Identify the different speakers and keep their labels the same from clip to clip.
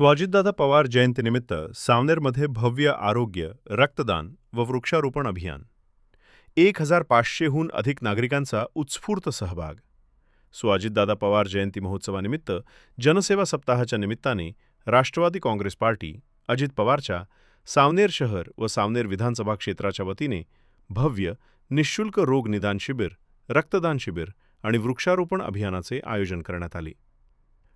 Speaker 1: स्वाजितदादा पवार जयंतीनिमित्त सावनेरमध्ये भव्य आरोग्य, रक्तदान व वृक्षारोपण अभियान. 1500हून अधिक नागरिकांचा उत्स्फूर्त सहभाग. स्वाजितदादा पवार जयंती महोत्सवानिमित्त जनसेवा सप्ताहाच्या निमित्ताने राष्ट्रवादी काँग्रेस पार्टी, अजित पवारच्या सावनेर शहर व सावनेर विधानसभा क्षेत्राच्या वतीने भव्य निःशुल्क रोग निदान शिबिर, रक्तदान शिबिर आणि वृक्षारोपण अभियानाचे आयोजन करण्यात आले.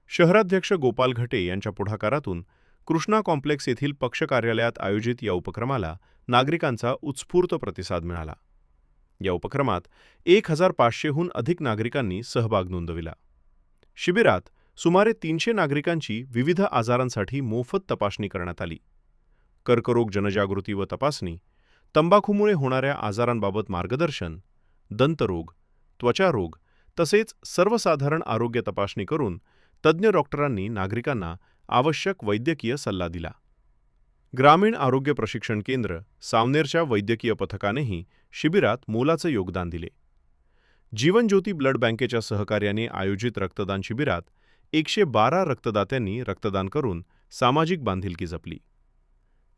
Speaker 1: शहराध्यक्ष गोपाल घटे यांच्या पुढाकारातून कृष्णा कॉम्प्लेक्स येथील पक्ष कार्यालयात आयोजित या उपक्रमाला नागरिकांचा उत्स्फूर्त प्रतिसाद मिळाला. या उपक्रमात 1500हून अधिक नागरिकांनी सहभाग नोंदविला. शिबिरात सुमारे 300 नागरिकांची विविध आजारांसाठी मोफत तपासणी करण्यात आली. कर्करोग जनजागृती व तपासणी, तंबाखूमुळे होणाऱ्या आजारांबाबत मार्गदर्शन, दंतरोग, त्वचारोग तसेच सर्वसाधारण आरोग्य तपासणी करून तज्ज्ञ डॉक्टरांनी नागरिकांना आवश्यक वैद्यकीय सल्ला दिला. ग्रामीण आरोग्य प्रशिक्षण केंद्र सावनेरच्या वैद्यकीय पथकानेही शिबिरात मोलाचे योगदान दिले. जीवनज्योती ब्लड बँकेच्या सहकार्याने आयोजित रक्तदान शिबिरात 112 रक्तदात्यांनी रक्तदान करून सामाजिक बांधिलकी जपली.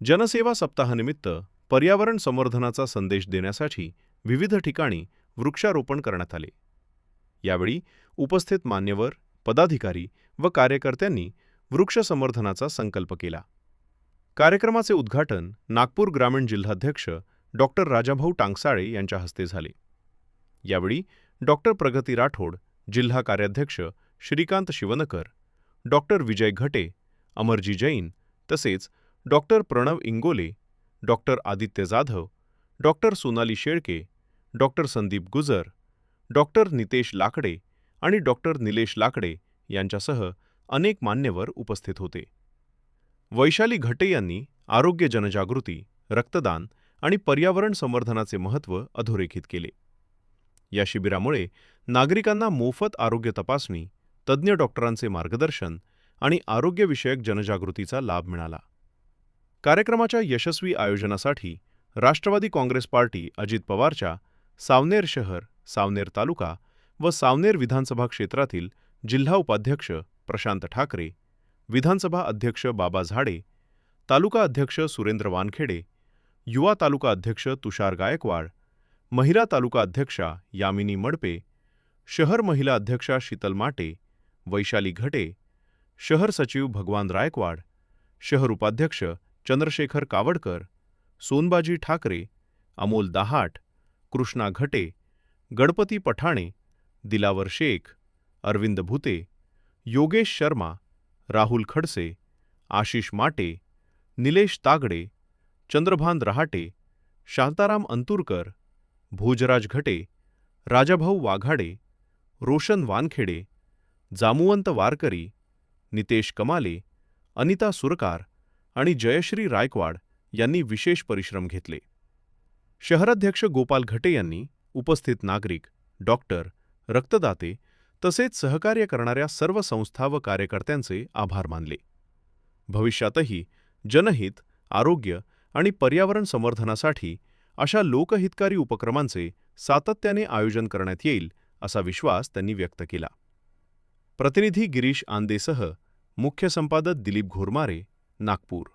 Speaker 1: जनसेवा सप्ताहानिमित्त पर्यावरण संवर्धनाचा संदेश देण्यासाठी विविध ठिकाणी वृक्षारोपण करण्यात आले. यावेळी उपस्थित मान्यवर, पदाधिकारी व कार्यकर्त्यांनी वृक्ष संवर्धनाचा संकल्प केला. कार्यक्रमाचे उद्घाटन नागपूर ग्रामीण जिल्हाध्यक्ष डॉक्टर राजाभाऊ टांगसाळे यांच्या हस्ते झाले. यावेळी डॉक्टर प्रगती राठोड, जिल्हा कार्याध्यक्ष श्रीकांत शिवनकर, डॉक्टर विजय घटे, अमरजी जैन तसेच doctor Pranav Ingole, doctor Aditya Jadhav, doctor Sonali Shelke, doctor Sandeep Gujar, doctor Nitesh Lakde आणि डॉक्टर निलेश लाकडे यांच्यासह अनेक मान्यवर उपस्थित होते. वैशाली घटे यांनी आरोग्य जनजागृती, रक्तदान आणि पर्यावरण संवर्धनाचे महत्त्व अधोरेखित केले. या शिबिरामुळे नागरिकांना मोफत आरोग्य तपासणी, तज्ज्ञ डॉक्टरांचे मार्गदर्शन आणि आरोग्यविषयक जनजागृतीचा लाभ मिळाला. कार्यक्रमाच्या यशस्वी आयोजनासाठी राष्ट्रवादी काँग्रेस पार्टी अजित पवारच्या सावनेर शहर, सावनेर तालुका व सावनेर विधानसभा क्षेत्रातील जिल्हा उपाध्यक्ष प्रशांत ठाकरे, विधानसभा अध्यक्ष बाबा झाडे, तालुका अध्यक्ष सुरेंद्र वानखेडे, युवा तालुका अध्यक्ष तुषार गायकवाड, महिला तालुका अध्यक्षा यामिनी मडपे, शहर महिला अध्यक्षा शीतल माटे, वैशाली घटे, शहर सचिव भगवान रायकवाड, शहर उपाध्यक्ष चंद्रशेखर कावडकर, सोनबाजी ठाकरे, अमोल दाहाट, कृष्णा घटे, गणपती पठाणे, दिलावर शेख, अरविंद भुते, योगेश शर्मा, राहुल खडसे, आशिष माटे, निलेश तागडे, चंद्रभान रहाटे, शांताराम अंतुरकर, भोजराज घटे, राजाभाऊ वाघाडे, रोशन वानखेडे, जामुवंत वारकरी, नितेश कमाले, अनिता सुरकार आणि जयश्री रायकवाड यांनी विशेष परिश्रम घेतले. शहराध्यक्ष गोपाल घटे यांनी उपस्थित नागरिक, डॉक्टर, रक्तदाते तसेच सहकार्य करणाऱ्या सर्व संस्था व कार्यकर्त्यांचे आभार मानले. भविष्यातही जनहित, आरोग्य आणि पर्यावरण संवर्धनासाठी अशा लोकहितकारी उपक्रमांचे सातत्याने आयोजन करण्यात येईल असा विश्वास त्यांनी व्यक्त केला. प्रतिनिधी गिरीश आंदेसह मुख्य संपादक दिलीप घोरमारे, नागपूर.